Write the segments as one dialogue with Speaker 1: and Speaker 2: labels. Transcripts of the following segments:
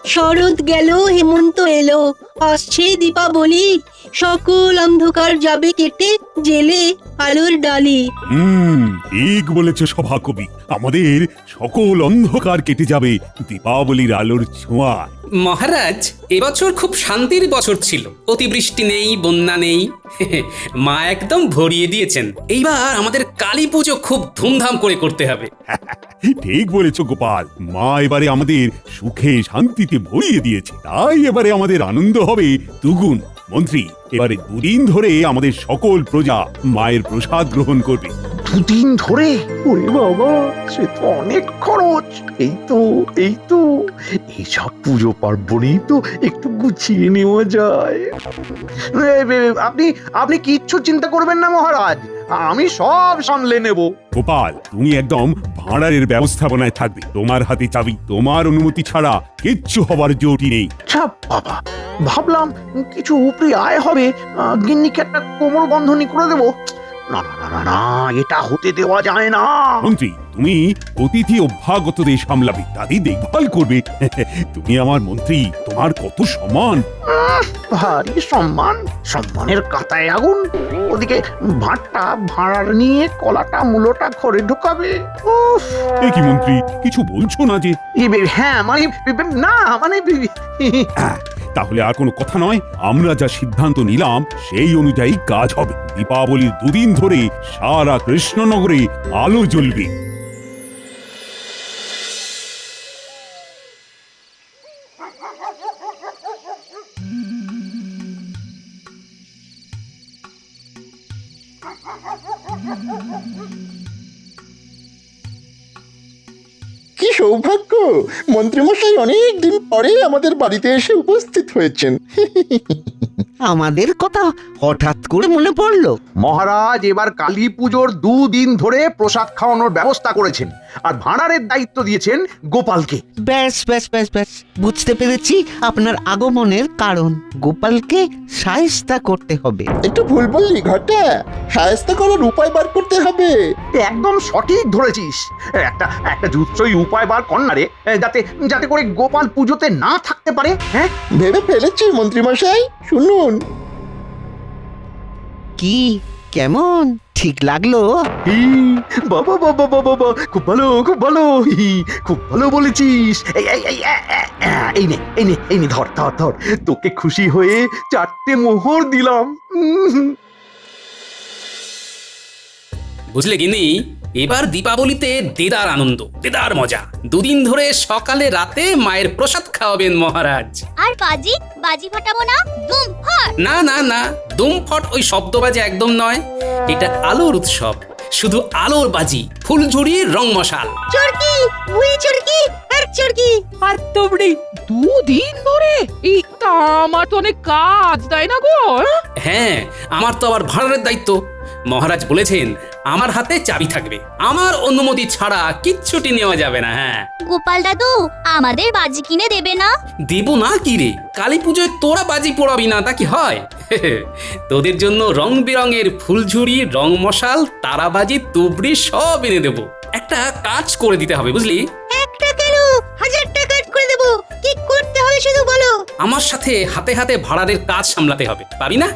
Speaker 1: শরৎ গেল, হেমন্ত এলো, আসছে দীপাবলি, সকল অন্ধকার যাবে কেটে, জেলে আলোর ডালি।
Speaker 2: ঠিক বলেছে সভাকবি। আমাদের সকল অন্ধকার কেটে যাবে দীপাবলির আলোর ছোঁয়ায়।
Speaker 3: মহারাজ, এবছর খুব শান্তির বছর ছিল। অতিবৃষ্টি নেই, বন্যা নেই। মা একদম ভরিয়ে দিয়েছেন। এইবার আমাদের কালী পুজো খুব ধুমধাম করে করতে হবে।
Speaker 2: ঠিক বলেছ গোপাল। মা এবারে আমাদের সুখে শান্তিতে ভরিয়ে দিয়েছে, তাই এবারে আমাদের আনন্দ হবে দুগুণ। মন্ত্রী, এবারে দুদিন ধরে আমাদের সকল প্রজা মায়ের প্রসাদ গ্রহণ করবে।
Speaker 4: দুদিন ধরে? ওরে বাবা, সে তো অনেক খরচ। এই তো এইসব পুজো পার্বণেই তো একটু গুছিয়ে নেওয়া যায়। আপনি আপনি কিচ্ছু চিন্তা করবেন না মহারাজ, আমি সব সামলে নেব।
Speaker 2: গোপাল, তুমি একদম ভাঁড়ারের ব্যবস্থাপনায় থাকবে। তোমার হাতে চাবি। তোমার অনুমতি ছাড়া কিচ্ছু হবার জোটি নেই।
Speaker 4: আচ্ছা বাবা, ভাবলাম কিছু উপরি আয় হবে, গিন্নিকে একটা কোমর বন্ধনী করে দেবো। না না না না না, এটা হতে দেওয়া যায় না।
Speaker 2: মন্ত্রী, তুমি অতিথি অভ্যাগতদের সামলাবে, তাদের দেখভাল করবে। তুমি আমার মন্ত্রী, তোমার কত সম্মান।
Speaker 4: ভারী সম্মান, সম্মানের কাঁটায় আগুন। ওদিকে ভাতটা ভাড়ার নিয়ে কলাটা মূলোটা ঘরে ঢোকাবে। উফ,
Speaker 2: এ কি মন্ত্রী, কিছু বলছো না যে?
Speaker 4: হ্যাঁ মানে না মানে
Speaker 2: তাহলে আর কোনো কথা নয়। আমরা যা সিদ্ধান্ত নিলাম সেই অনুযায়ী কাজ হবে। দীপাবলির দুদিন ধরে সারা কৃষ্ণনগরে আলো জ্বলবে।
Speaker 5: কি সৌভাগ্য! মন্ত্রীমশাই অনেক দিন পরে আমাদের বাড়িতে এসে উপস্থিত হয়েছেন।
Speaker 6: আমাদের কথা হঠাৎ করে মনে পড়লো।
Speaker 4: মহারাজ এবার কালী পুজোর 2 দিন ধরে প্রসাদ খাওয়ানোর ব্যবস্থা করেছেন, আর ভাঁড়ারের দায়িত্ব দিয়েছেন গোপালকে।
Speaker 6: ব্যাস ব্যাস ব্যাস ব্যাস, বুঝতে পেরেছি আপনার আগমনের কারণ। গোপালকে শায়েস্তা করতে হবে।
Speaker 5: একটু ভুল বললি ঘটা, শায়েস্তা করার উপায় বার করতে হবে।
Speaker 4: একদম সঠিক ধরেছিস। একটা একটা জুৎসই উপায় বার কর না রে, যাতে যাতে করে গোপাল পুজোতে না থাকতে পারে। হ্যাঁ,
Speaker 5: ভেবে ফেলেছি মন্ত্রীমশাই, শুনুন।
Speaker 6: কি, কেমন ঠিক লাগলো?
Speaker 4: বাবা বাবা বাবা বাবা, খুব ভালো খুব ভালো, খুব ভালো বলেছিস। এই নে এই নে এই নে, ধর ধর ধর, তোকে খুশি হয়ে 4টে মোহর দিলাম।
Speaker 3: বুঝলে গিনি, এবার দীপাবলিতে দেদার আনন্দ, দেদার মজা। দুদিন ধরে সকালে রাতে মায়ের প্রসাদ খাওয়াবেন মহারাজ।
Speaker 7: আর বাজি বাজি ফাটাবো না, দুম ফট।
Speaker 3: না না না, দুমফট ওই শব্দবাজি একদম নয়। এটা আলোর উৎসব, শুধু আলোর বাজি, ফুলঝুরি, রং মশাল।
Speaker 1: চরকি, বুড়ি চরকি, আর চরকি।
Speaker 8: আর তোমরি 2 দিন ধরে এই তা আমার তো অনেক কাজ, তাই না গো?
Speaker 3: হ্যাঁ, আমার তো আবার ভাড়ারের দায়িত্ব। মহারাজ বলেছেন আমার হাতে চাবি থাকবে, আমার অনুমতি ছাড়া কিচ্ছুটি নেওয়া যাবে না। হ্যাঁ,
Speaker 7: গোপাল দাদু, আমাদের বাজি কিনে দেবে না?
Speaker 3: দেব না কি রে? কালী পুজোয় তোরা বাজি পোড়াবি না তা কি হয়? তোদের জন্য রং বেরঙের ফুলঝুরি, রং মশাল, তারাবাজি, তুবড়ি সব এনে দেবো। একটা কাজ করে দিতে হবে, বুঝলি?
Speaker 1: একটা কেন, 1000 টাকা করে দেবো। কি করতে হবে শুধু বলো।
Speaker 3: আমার সাথে হাতে হাতে ভাড়ারের কাজ সামলাতে হবে, পাবি না?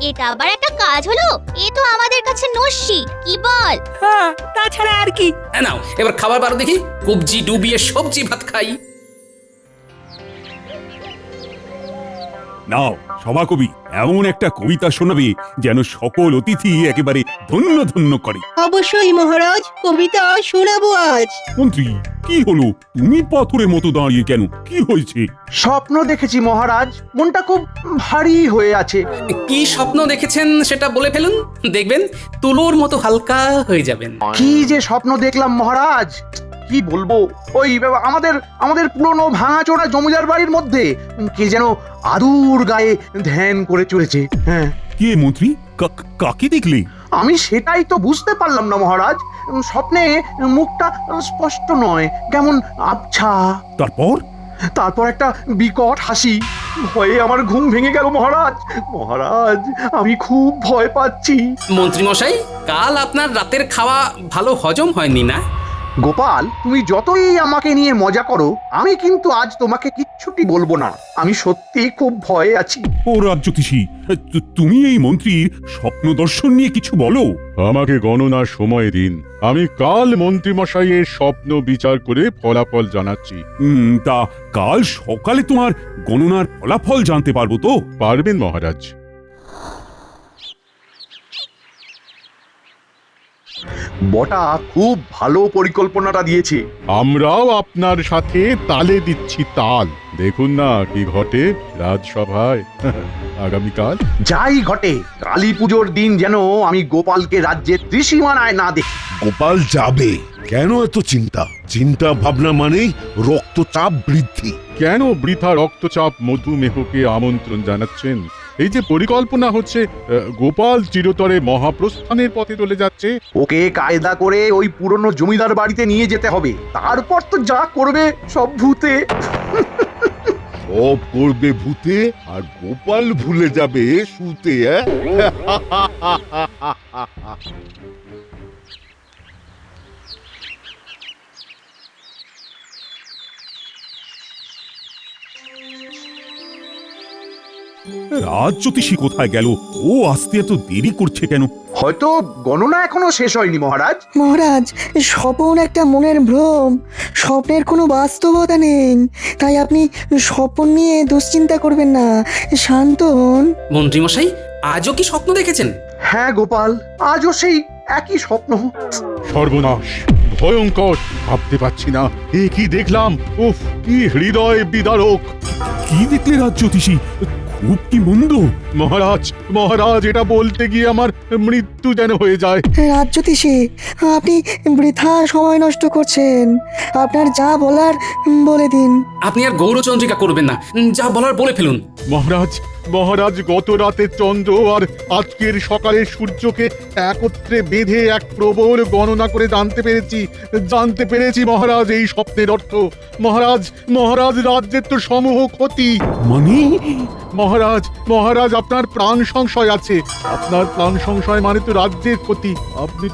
Speaker 7: এটা আবার একটা কাজ হলো? এ তো আমাদের কাছে নস্যি, কি বল?
Speaker 8: হ্যাঁ, তাছাড়া আর কি?
Speaker 3: নাও এবার খাবার বারো দেখি, কবজি ডুবিয়ে সবজি ভাত খাই।
Speaker 2: নাও সভাকবি, এমন একটা কবিতা শোনাবে যেন সকল অতিথি একেবারে ধন্য ধন্য করে।
Speaker 1: অবশ্যই মহারাজ, কবিতা শোনাবো আজ।
Speaker 2: মন্ত্রী, কি হলো? তুমি পাথরের মতো দাঁড়িয়ে কেন? কি হয়েছে?
Speaker 4: স্বপ্ন দেখেছি মহারাজ, মনটা খুব ভারী হয়ে আছে।
Speaker 3: কি স্বপ্ন দেখেছেন সেটা বলে ফেলুন, দেখবেন তুলোর মতো হালকা হয়ে যাবেন।
Speaker 4: কি যে স্বপ্ন দেখলাম মহারাজ, কি বলবো। ওই আমাদের আমাদের পুরনো ভাঙাচোরা জমিদার বাড়ির মধ্যে কে যেন আদুর গায়ে ধ্যান করে চলেছে। হ্যাঁ,
Speaker 2: কে মন্ত্রী? কাকে দেখলে?
Speaker 4: আমি সেটাই তো বুঝতে পারলাম না মহারাজ। স্বপ্নে মুখটা স্পষ্ট নয়, কেমন আবছা।
Speaker 2: তারপর?
Speaker 4: তারপর একটা বিকট হাসি। ভয়ে আমার ঘুম ভেঙে গেল মহারাজ। মহারাজ, আমি খুব ভয় পাচ্ছি।
Speaker 3: মন্ত্রী মশাই, কাল আপনার রাতের খাওয়া ভালো হজম হয়নি না?
Speaker 4: গোপাল, তুমি যতই আমাকে নিয়ে মজা করো, আমি কিন্তু আজ তোমাকে কিচ্ছুটি বলবো না। আমি সত্যি খুব ভয়ে আছি।
Speaker 2: ও রাজ্যতীষী, তুমি এই মন্ত্রীর স্বপ্ন দর্শন নিয়ে কিছু বলো।
Speaker 9: আমাকে গণনার সময় দিন, আমি কাল মন্ত্রীমশাইয়ের স্বপ্ন বিচার করে ফলাফল জানাচ্ছি।
Speaker 2: তা কাল সকালে তোমার গণনার ফলাফল জানতে পারবো তো?
Speaker 9: পারবেন মহারাজ।
Speaker 4: বটা খুব ভালো পরিকল্পনাটা দিয়েছে।
Speaker 9: আমরাও আপনার সাথে তালে দিচ্ছি তাল। দেখুন না কি ঘটে রাজসভায় আগামীকাল।
Speaker 4: যাই ঘটে, কালী পুজোর দিন যেন আমি গোপালকে রাজ্যের ত্রিসীমানায় না দেখি।
Speaker 10: গোপাল যাবে, কেন এত চিন্তা? চিন্তা ভাবনা মানেই রক্তচাপ বৃদ্ধি।
Speaker 9: কেন বৃথা রক্তচাপ মধুমেহকে আমন্ত্রণ জানাচ্ছেন? এই যে পরিকল্পনা হচ্ছে, গোপাল চিরতরে মহাপ্রস্থানের পথে চলে যাচ্ছে।
Speaker 4: ওকে কায়দা করে ওই পুরনো জমিদার বাড়িতে নিয়ে যেতে হবে, তারপর তো যা করবে সব ভূতে।
Speaker 10: সব করবে ভূতে, আর গোপাল ভুলে যাবে শুতে।
Speaker 2: রাজ্যতীষী কোথায় গেল? ও আসতে এত দেরি করছে কেন?
Speaker 4: হয়তো গণনা এখনো শেষ হয়নি মহারাজ।
Speaker 11: মহারাজ, স্বপন একটা মনের ভ্রম, স্বপ্নের কোনো বাস্তবতা নেই। তাই আপনি স্বপন নিয়ে দুশ্চিন্তা করবেন না, শান্ত হন।
Speaker 3: মন্ত্রীমশাই, আজও কি স্বপ্ন দেখেছেন?
Speaker 4: হ্যাঁ গোপাল, আজও সেই একই স্বপ্ন।
Speaker 9: সর্বনাশ, ভয়ঙ্কর, ভাবতে পারছি না এ কি দেখলাম। উফ, কি হৃদয় বিদারক।
Speaker 2: কি দেখলে রাজ্যতীষী? খুব কি মন্দ?
Speaker 9: মহারাজ, মহারাজ, এটা বলতে গিয়ে আমার মৃত্যু যেন হয়ে যায়।
Speaker 11: রাজ্যতীষী, আপনি বৃথা সময় নষ্ট করছেন। আপনার যা বলার বলে দিন।
Speaker 3: আপনি আর গৌরচন্দ্রিকা করবেন না, যা বলার বলে ফেলুন।
Speaker 9: মহারাজ, মহারাজ, গত রাতের চন্দ্র আর আজকের সকালের সূর্যকে একত্রে বেঁধে এক প্রবল গণনা করে জানতে পেরেছি মহারাজ এই স্বপ্নের অর্থ। মহারাজ, মহারাজ, রাজ্যের তো সমূহ ক্ষতি।
Speaker 2: মানে?
Speaker 9: মহারাজ, মহারাজ, আপনার প্রাণ সংশয় আছে। আপনার প্রাণ সংশয় মানে তো রাজ্যের ক্ষতি। আপনি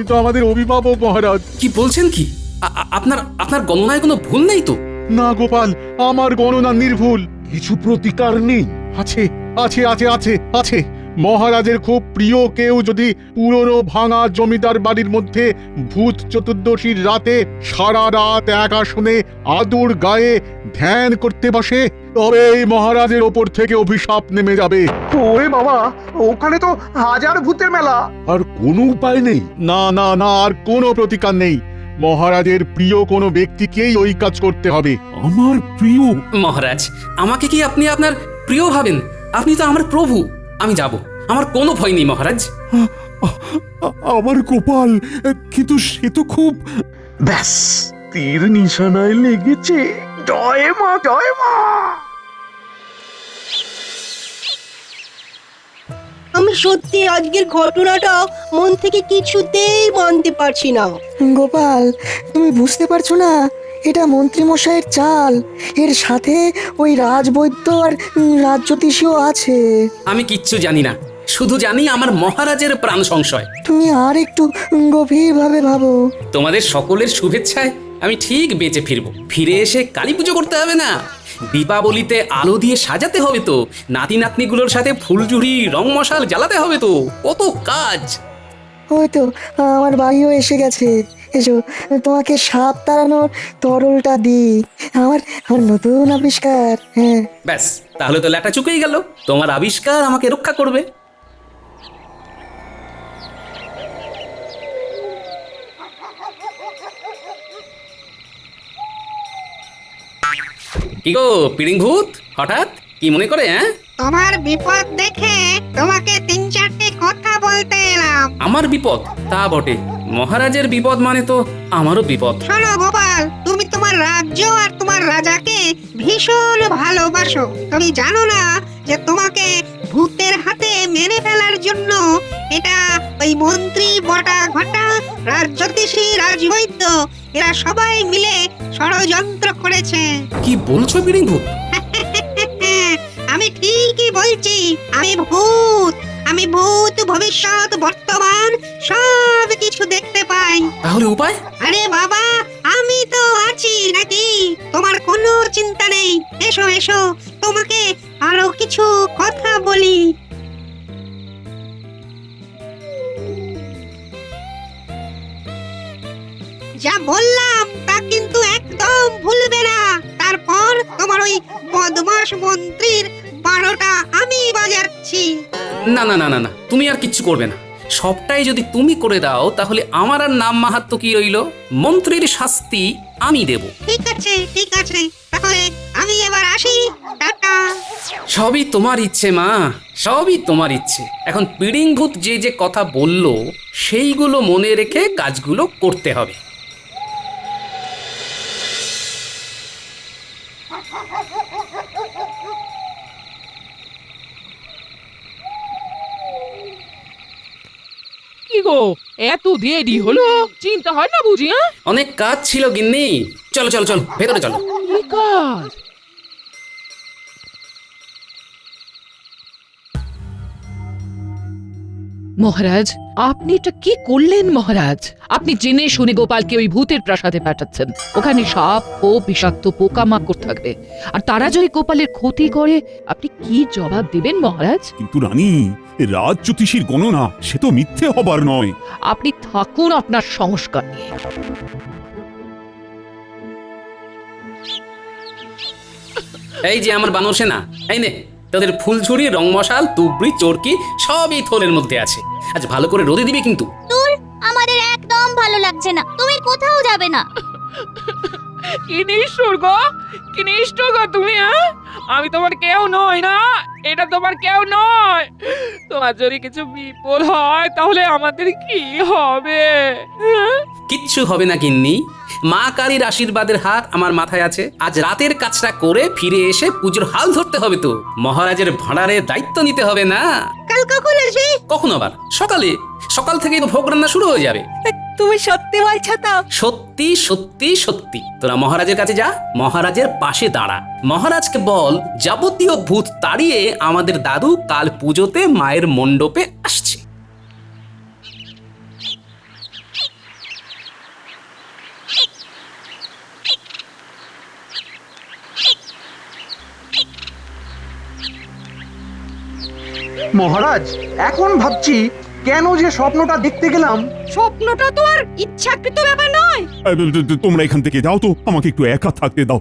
Speaker 9: তো আমাদের অভিভাবক মহারাজ।
Speaker 3: কি বলছেন কি? আপনার গণনায় কোনো ভুল নেই তো?
Speaker 9: না গোপাল, আমার গণনা নির্ভুল।
Speaker 10: কিছু প্রতিকার নেই?
Speaker 9: আছে, আছে, আছে, আছে, আছে। মহারাজের খুব প্রিয় কেউ যদি পুরনো ভাঙা জমিদার বাড়ির মধ্যে ভূত চতুর্দশীর রাতে সারা রাত এক আসনে আদুর গায়ে ধ্যান করতে বসে, তবে এই মহারাজের ওপর থেকে অভিশাপ নেমে যাবে।
Speaker 4: ওরে বাবা, ওখানে তো হাজার ভূতের মেলা।
Speaker 10: আর কোনো উপায় নেই?
Speaker 9: না, না, না, আর কোনো প্রতিকার নেই। মহারাজের প্রিয় কোনো ব্যক্তিকেই ওই কাজ করতে হবে।
Speaker 2: আমার প্রিয়?
Speaker 3: মহারাজ, আমাকে কি আপনি আপনার প্রিয় ভাবেন? আপনি তো আমার প্রভু। আমি যাব, আমার কোনো ভয় নেই মহারাজ।
Speaker 2: আমার গোপাল, কিন্তু সে তো খুব...
Speaker 4: ব্যাস, তীর নিশানায় লেগেছে। জয় মা, জয় মা।
Speaker 1: আমি সত্যি আজকের ঘটনাটা মন থেকে কিছুতেই মানতে পারছি না।
Speaker 11: গোপাল, তুমি বুঝতে পারছো না? এটা মন্ত্রীমশাইয়ের চাল। এর সাথে ওই রাজবৈদ্য আর রাজ্যতীষীও আছে।
Speaker 3: আমি কিচ্ছু জানি না, শুধু জানি আমার মহারাজের প্রাণ সংশয়।
Speaker 11: তুমি আর একটু গভীরভাবে ভাবো।
Speaker 3: তোমাদের সকলের শুভেচ্ছায় আমি ঠিক বেঁচে ফিরবো। ফিরে এসে কালী পুজো করতে হবে না? দীপাবলিতে আলো দিয়ে সাজাতে হবে তো, নাতি নাতনিগুলোর সাথে ফুলঝুরি রং মশাল জ্বালাতে হবে তো, কত কাজ।
Speaker 11: ওই তো আমার বাড়িও এসে গেছে। এসো, তোমাকে সাপ তাড়ানোর তরলটা দিই। আমার নতুন আবিষ্কার। হ্যাঁ,
Speaker 3: ব্যাস, তাহলে তো ল্যাটা চুকেই গেল। তোমার আবিষ্কার আমাকে রক্ষা করবে। কি গো পিড়িং ভূত, হঠাৎ কি মনে করে? হ্যাঁ,
Speaker 12: তোমার বিপদ দেখে তোমাকে 3-4টে কথা বলতে এলাম।
Speaker 3: আমার বিপদ? তা বটে, মহারাজের বিপদ মানে তো আমারও বিপদ।
Speaker 12: শোনো গোপাল, তুমি তোমার রাজ্য আর তোমার রাজাকে ভীষণ ভালোবাসো। তুমি জানো না যে তোমাকে ভূতের হাতে মেরে ফেলার জন্য এটা ওই মন্ত্রী, বটা ঘটা, রাজ্যতীষী, রাজবৈদ্য এরা সবাই মিলে ষড়যন্ত্র করেছে।
Speaker 3: কি বলছো পিড়িং ভূত?
Speaker 12: আমি ঠিকই বলছি। আমি ভূত ভবিষ্যৎ বর্তমান সব কিছু দেখতে পাই। উপায়।
Speaker 3: তাহলে উপায়?
Speaker 12: আরে বাবা, আমি তো আছি নাকি, তোমার কোনো চিন্তা নেই। এসো এসো, তোমাকে আরো কিছু কথা বলি। যা বললাম তা কিন্তু একদম ভুলবে না। তারপর তোমার ওই বদমাশ মন্ত্রীর 12টা আমি বাজাচ্ছি।
Speaker 3: না না না না না, তুমি আর কিচ্ছু করবে না। সবটাই যদি তুমি করে দাও তাহলে আমার আর নাম মাহাত্ম্য কি রইল? মন্ত্রীর শাস্তি আমি দেব।
Speaker 12: ঠিক আছে ঠিক আছে, তাহলে আমি এবার আসি, টাটা।
Speaker 3: সবই তোমার ইচ্ছে মা, সবই তোমার ইচ্ছে। এখন পিড়িং ভূত যে যে কথা বলল সেইগুলো মনে রেখে কাজগুলো করতে হবে।
Speaker 8: কি গো, এত দেরি হলো? চিন্তা হয় না বুঝি? হ্যাঁ,
Speaker 3: অনেক কাজ ছিল গিন্নি। চলো চলো চলো, ভেতরে চলো।
Speaker 8: কি কাজ? মহারাজ, আপনি এটা কি করলেন মহারাজ? আপনি জেনে শুনে গোপালকে ওই ভূতের প্রাসাদে পাঠাচ্ছেন। ওখানে সাপ ও বিষাক্ত পোকামাকড় থাকবে, আর তারা যদি গোপালের ক্ষতি করে আপনি কি জবাব দিবেন মহারাজ?
Speaker 2: কিন্তু রানী, রাজ জ্যোতিষীর গণনা সে তো মিথ্যে হবার নয়।
Speaker 8: আপনি থাকুন আপনার সংস্কার নিয়ে।
Speaker 3: এই যে আমার বানর সেনা, এই নে তোদের ফুলঝুরি, রং মশাল, তুবড়ি, চরকি সবই থলের মধ্যে আছে। আজ ভালো করে রোদে দিবি কিন্তু।
Speaker 7: দূর, আমাদের একদম ভালো লাগছে না, তুমি কোথাও যাবে না।
Speaker 8: কি নিষ্ঠুর গো, কি নিষ্ঠুর গো তুমি! হ্যাঁ, আমি তোমার কেউ নই না, এটা তোমার কেউ নয়। তোমার যদি কিছু বিপদ হয় তাহলে আমাদের কি হবে?
Speaker 3: কিচ্ছু হবে না গিন্নি, মা কালীর আশীর্বাদের হাত আমার মাথায় আছে। আজ রাতের কাজটা করে ফিরে এসে পুজোর হাল ধরতে হবে তো। মহারাজের ভাঁড়ারের দায়িত্ব নিতে হবে না?
Speaker 12: কাল কখন আসবে?
Speaker 3: কখন আবার? সকালে। সকাল থেকেই তো ভোগ রান্না শুরু হয়ে যাবে।
Speaker 12: তুমি সত্যি বলছো তো?
Speaker 3: সত্যি সত্যি সত্যি। তোরা মহারাজের কাছে যা, মহারাজের পাশে দাঁড়া। মহারাজকে বল যাবতীয় ভূত তাড়িয়ে আমাদের দাদু কাল পুজোতে মায়ের মণ্ডপে আসছে।
Speaker 4: মহারাজ, এখন ভাবছি কেন যে স্বপ্নটা দেখতে গেলাম।
Speaker 12: স্বপ্নটা তো আর ইচ্ছাকৃত ব্যাপার নয়।
Speaker 2: তোমরা এখান থেকে যাও তো, আমাকে একটু একা থাকতে দাও।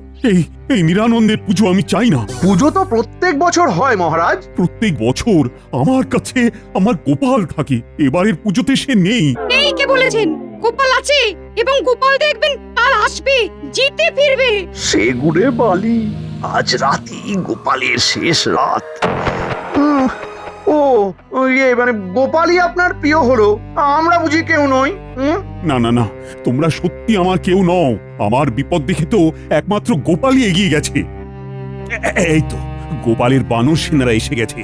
Speaker 2: এই নিরানন্দের পুজো আমি চাই না।
Speaker 4: পুজো তো প্রত্যেক বছর হয় মহারাজ।
Speaker 2: প্রত্যেক বছর আমার কাছে আমার গোপাল থাকে, এবারের পুজোতে সে নেই।
Speaker 12: এই কে বলেছেন? গোপাল আছে, এবং গোপাল দেখবেন কাল আসবে, জিতে ফিরবে।
Speaker 4: সে গুড়ে বালি, আজ রাতই গোপালের শেষ রাত। মানে গোপালই আপনার প্রিয় হলো, আমরা বুঝি কেউ নই?
Speaker 2: না না না, তোমরা সত্যি আমার কেউ নও। আমার বিপদ দেখে তো একমাত্র গোপালই এগিয়ে গেছে। এই তো গোপালের বানর সেনারা এসে গেছে।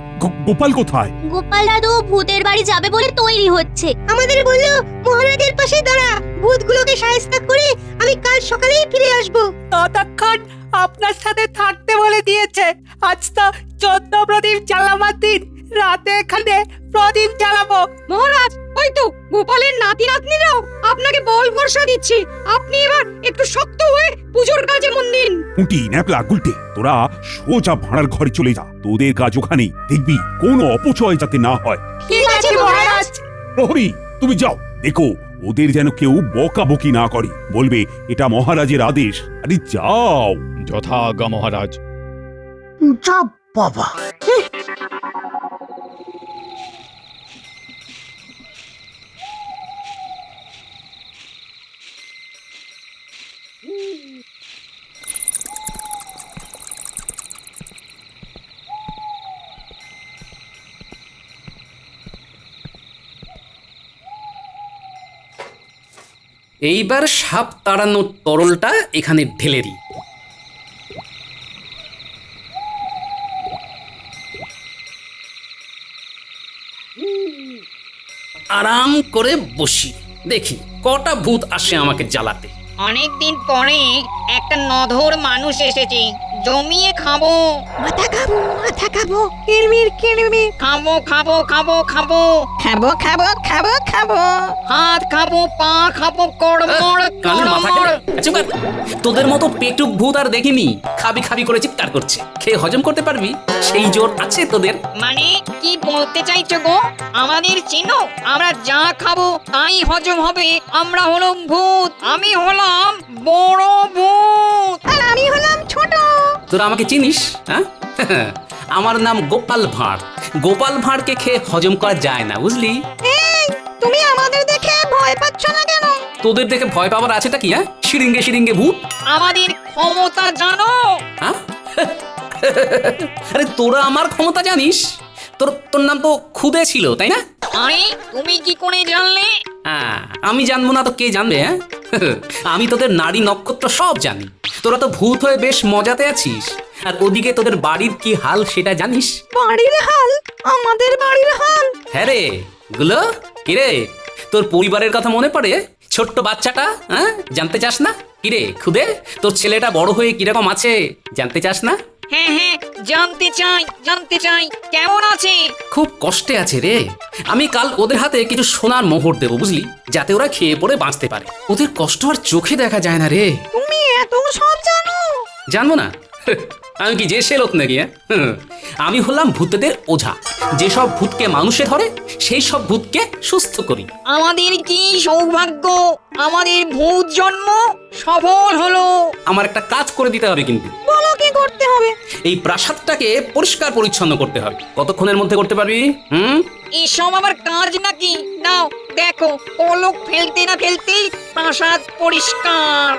Speaker 2: গোপাল কোথায়?
Speaker 7: গোপাল দাদু ভূতের বাড়ি যাবে বলে তৈরি হচ্ছে।
Speaker 12: আমাদের বললো মহারাজের পাশে দাঁড়া, ভূতগুলোকে সাহায্য করে আমি কাল সকালেই ফিরে আসবো।
Speaker 13: ততক্ষণ আপনার সাথে থাকতে বলে দিয়েছে। আজ তো 14 প্রদীপ জ্বালাবার দিন, রাতে এখানে প্রদীপ জ্বালাবো।
Speaker 12: মহারাজ, ওই তো গোপালের নাতি নাতনিরাও আপনাকে বল ভরসা দিচ্ছে। আপনি এবার একটু শক্ত হয়ে পুজোর কাজে মন দিন।
Speaker 2: উঁটি ন্যাপলা গুলটে, তোরা সোজা ভাড়ার ঘরে চলে যা। তোদের কাজ ওখানেই, দেখবি কোনো অপচয় যাতে না হয়।
Speaker 13: ঠিক আছে মহারাজ।
Speaker 2: প্রহরী, তুমি যাও, দেখো ওদের যেন কেউ বকাবকি না করে। বলবে এটা মহারাজের আদেশ। আরে যাও।
Speaker 9: যথাজ্ঞা মহারাজ।
Speaker 4: যা বাবা,
Speaker 3: এইবার সাপ তাড়ানোর তরলটা এখানে ঢেলে দিই। আরাম করে বসি, দেখি কটা ভূত আসে আমাকে জ্বালাতে।
Speaker 13: অনেকদিন পরে একটা নধর মানুষ এসেছে, জমিয়ে খাবো।
Speaker 12: মাথা খাবো, মাথা খাবো, কিরমির কিরমির
Speaker 13: খাবো খাবো খাবো খাবো
Speaker 12: খাবো খাবো খাবো খাবো।
Speaker 13: হাত খাবো, পা খাবো, কড়মড়
Speaker 3: কানের মাথা
Speaker 13: কড়মড়।
Speaker 3: খেলে চুপ কর। তোদের মতো পেটুক ভূত আর দেখিনি খাবি খাবি করে চিৎকার করছে। খেয়ে হজম করতে পারবি সেই জোর আছে তোদের?
Speaker 13: মানে কি বলতে চাইছো গো? আমাদের চিনো? আমরা যা খাবো তাই হজম হবে। আমরা হলাম ভূত, আমি হলাম বড় ভূত।
Speaker 12: আর আমি হলাম ছোট।
Speaker 3: তোরা আমাকে চিনিস? হ্যাঁ আমার নাম গোপাল ভাঁড়। গোপাল ভাঁড়কে খেয়ে হজম করা যায় না, বুঝলি?
Speaker 12: এই তুমি আমাদের দেখে ভয় পাচ্ছ না কেন?
Speaker 3: তোদের দেখে ভয় পাওয়ার আছেটা কি? হ্যাঁ, সিরিঙ্গে সিরিঙ্গে ভূত।
Speaker 13: আমাদের ক্ষমতা জানো?
Speaker 3: হ্যাঁ আরে তোরা আমার ক্ষমতা জানিস? তোর নাম তো খুদে ছিল, তাই না?
Speaker 13: আরে তুমি কি করে জানলে?
Speaker 3: হ্যাঁ, আমি জানবো না তো কে জানবে? হ্যাঁ আমি তোদের নারী নক্ষত্র সব জানি। তোরা তো ভূত হয়ে বেশ মজাতে আছিস, আর ওদিকে তোদের বাড়ির কি হাল সেটা জানিস?
Speaker 12: বাড়ির হাল? আমাদের বাড়ির হাল?
Speaker 3: হ্যাঁ রে গুলো, কিরে তোর পরিবারের কথা মনে পড়ে? ছোট্ট বাচ্চাটা, হ্যাঁ জানতে চাস না? কিরে খুদে, তোর ছেলেটা বড় হয়ে কিরকম আছে জানতে চাস না?
Speaker 13: হ্যাঁ হ্যাঁ, জানতে চাই জানতে চাই, কেমন আছে?
Speaker 3: খুব কষ্টে আছে রে। আমি কাল ওদের হাতে কিছু সোনার মোহর দেবো, বুঝলি, যাতে ওরা খেয়ে পড়ে বাঁচতে পারে। ওদের কষ্ট আর চোখে দেখা যায় না রে।
Speaker 12: তুমি এত সব জানো?
Speaker 3: জানবো না? আমি কি যে সে লোক নাকি? আমি হলাম ভূতেদের ওঝা। যেসব ভূতকে মানুষে ধরে সেই সব ভূতকে সুস্থ করি।
Speaker 13: আমাদের কি সৌভাগ্য, আমাদের ভূত জন্ম সফল হলো।
Speaker 3: আমার একটা কাজ করে দিতে হবে কিন্তু।
Speaker 12: বলো কি করতে হবে?
Speaker 3: এই প্রাসাদটাকে পরিষ্কার পরিচ্ছন্ন করতে হবে। কতক্ষণের মধ্যে করতে পারবি?
Speaker 13: এসব আবার কাজ নাকি? নাও দেখো, পলক ফেলতে না ফেলতেই প্রাসাদ পরিষ্কার।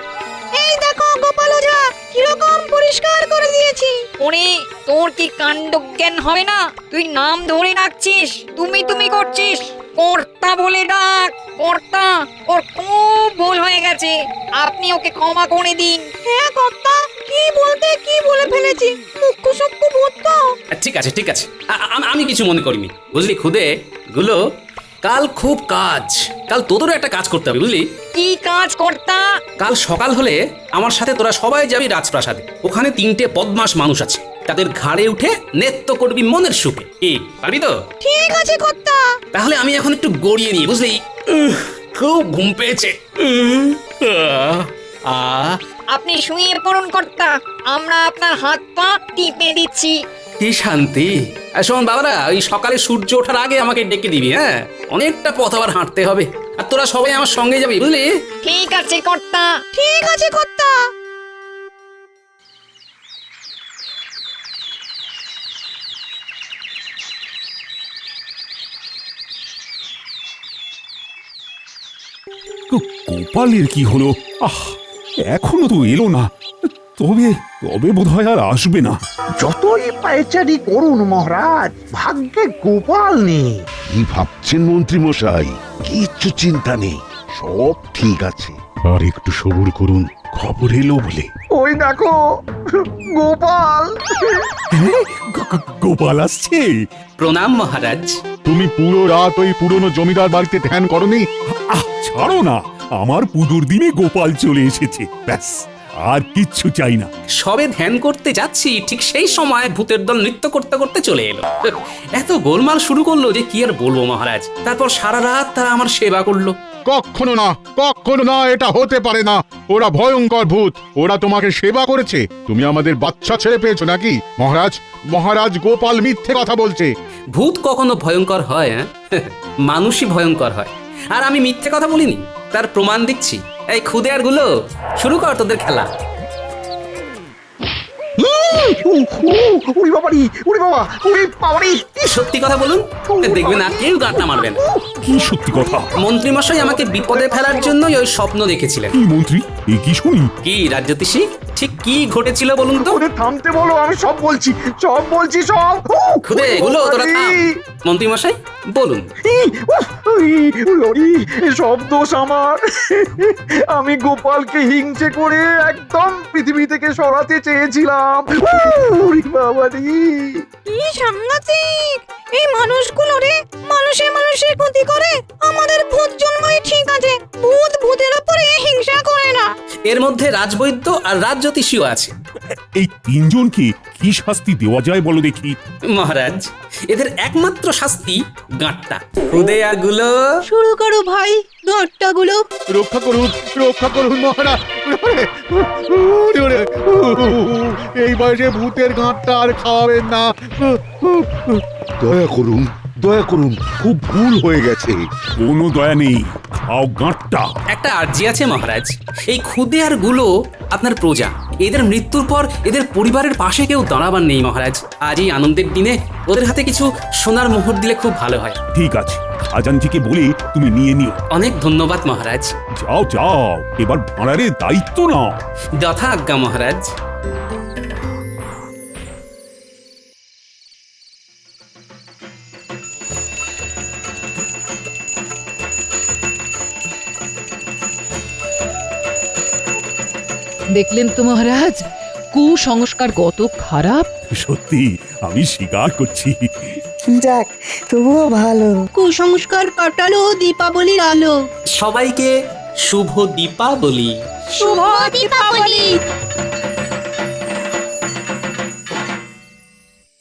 Speaker 12: এই দেখো গোপাল ওঝা, কিরকম পরিষ্কার করে দিয়েছি।
Speaker 13: ওরে তোর কি কাণ্ডজ্ঞান হবে না? তুই নাম ধরে ডাকছিস, তুমি তুমি করছিস। কর্তা বলে ডাক, কর্তা। ওর খুব ভুল হয়ে গেছে, আপনি ওকে ক্ষমা করে দিন।
Speaker 12: হ্যাঁ কর্তা, কি বলতে কি বলে ফেলেছি, মুখ্য সূক্ষ্ম ভূত তো।
Speaker 3: ঠিক আছে ঠিক আছে, আমি কিছু মনে করিনি, বুঝলি খুদে গুলো। কাল খুব কাজ, কাল তোদেরও একটা কাজ করতে হবে, বুঝলি?
Speaker 13: কি কাজ কর্তা?
Speaker 3: কাল সকাল হলে আমার সাথে তোরা সবাই যাবি রাজপ্রাসাদে। ওখানে 3টে বদমাশ মানুষ আছে, তাদের ঘাড়ে উঠে নৃত্য করবি মনের সুখে। কি পারবি তো?
Speaker 12: ঠিক আছে কর্তা।
Speaker 3: তাহলে আমি এখন একটু গড়িয়ে নিই, বুঝলি? খুব ঘুম পেয়েছে।
Speaker 13: আপনি শুয়ে পড়ুন কর্তা, আমরা আপনার হাত পা টিপে দিচ্ছি।
Speaker 3: কি শান্তি। শোন বাবারা, ওই সকালে সূর্য ওঠার আগে আমাকে ডেকে দিবি। হ্যাঁ, অনেকটা পথ আবার হাঁটতে হবে, আর তোরা সবাই আমার সঙ্গে যাবি, বুঝলি?
Speaker 13: ঠিক আছে কর্তা।
Speaker 12: ঠিক আছে কর্তা।
Speaker 2: গোপালের কি হলো? এখনো তো এলো না। তবে তবে বোধহয় আর আসবে না।
Speaker 4: যতই পায়চারি করুন মহারাজ, ভাগ্যে গোপাল নেই।
Speaker 10: কি ভাবছেন মন্ত্রী মশাই? কিচ্ছু চিন্তা নেই, সব ঠিক আছে। আর একটু সবুর করুন, খবর এলো বলে।
Speaker 4: ওই দেখো গোপাল।
Speaker 2: গোপাল আসছে।
Speaker 3: প্রণাম মহারাজ।
Speaker 9: তুমি পুরো রাত ওই পুরনো জমিদার বাড়িতে ধ্যান করনি?
Speaker 2: ছাড়ো না, আমার পুজোর দিনে গোপাল চলে এসেছে, ব্যাস আর কিচ্ছু চাই না।
Speaker 3: সবে ধ্যান করতে যাচ্ছি, ঠিক সেই সময় ভূতের দল নৃত্য করতে করতে চলে এলো। এত গোলমাল শুরু করলো যে কি আর বলবো মহারাজ। তারপর সারা রাত তারা আমার সেবা করলো।
Speaker 9: কখনো না, কখনো না, এটা হতে পারে না। ওরা ভয়ঙ্কর ভূত, ওরা তোমাকে সেবা করেছে। তুমি আমাদের বাচ্চা ছেড়ে পেয়েছো নাকি? মহারাজ, মহারাজ গোপাল মিথ্যে কথা বলছে।
Speaker 3: ভূত কখনো ভয়ঙ্কর হয়? মানুষই ভয়ঙ্কর হয়। আর আমি মিথ্যে কথা বলিনি, তার প্রমাণ দিচ্ছি। এই খুদে আর গুলো, শুরু কর তোদের খেলা।
Speaker 4: উড়ি বাবারি, উড়ি বাবা, উড়ি বাবারি।
Speaker 3: সত্যি কথা বলুন, দেখবেন আর কেউ গাঁটটা মারবেন।
Speaker 2: কি সত্যি কথা?
Speaker 3: মন্ত্রী মশাই আমাকে বিপদে ফেলার জন্যই ওই স্বপ্ন দেখেছিলেন।
Speaker 2: কি মন্ত্রী, এ কি শুনি?
Speaker 3: কি রাজ্যতীষী, ঠিক কি ঘটেছিল বলুন তো?
Speaker 4: থামতে বলো, আমি সব বলছি, সব বলছি, সব।
Speaker 3: খুদে গুলো তোরা থাম। মন্ত্রী মশাই বলুন।
Speaker 4: সব দোষ আমার। আমি গোপালকে হিংসে করে একদম পৃথিবী থেকে সরাতে চেয়েছিলাম।
Speaker 12: কি সাংঘাতিক এই মানুষগুলো রে! মানুষের ক্ষতি করে। আমাদের ভূত জন্মই ঠিক আছে, ভূত ভূতের উপরে হিংসা করে না।
Speaker 3: এর মধ্যে রাজবৈদ্য আর রাজজ্যোতিষীও আছে।
Speaker 2: এই তিনজনকে কি শাস্তি দেওয়া যায় বলো দেখি।
Speaker 3: মহারাজ, এদের একমাত্র শাস্তি গাঁটটা। খুদে আর গুলো
Speaker 1: শুরু করো ভাই, ঘট্টাগুলো।
Speaker 9: রক্ষা করুন মহারাজ। ওরে, ওরে, এই বয়সে ভূতের গাঁটটা আর খাওয়াবেন না।
Speaker 10: দয়া করুন, খুব ভুল হয়ে গেছে।
Speaker 2: কোনো দয়া নেই, খাও গাঁটটা।
Speaker 3: একটা আর্জি আছে মহারাজ, এই খুদে আর গুলো আপনার প্রজা। এদের মৃত্যুর পর এদের পরিবারের পাশে কেউ দাঁড়াবার নেই মহারাজ। আজ এই আনন্দের দিনে ওদের হাতে কিছু সোনার মোহর দিলে খুব ভালো হয়।
Speaker 2: ঠিক আছে, খাজানজিকে বলে তুমি নিয়ে নিও।
Speaker 3: অনেক ধন্যবাদ মহারাজ।
Speaker 2: যাও যাও, এবার ভাঁড়ারের দায়িত্ব নাও।
Speaker 3: যথা আজ্ঞা মহারাজ।
Speaker 8: দেখলেন তো মহারাজ, কুসংস্কার কত খারাপ।
Speaker 2: সত্যি আমি স্বীকার করছি।
Speaker 11: যাক, তবুও ভালো।
Speaker 1: কুসংস্কার কাটালো দীপাবলির আলো।
Speaker 3: সবাইকে শুভ দীপাবলি।
Speaker 7: শুভ দীপাবলি।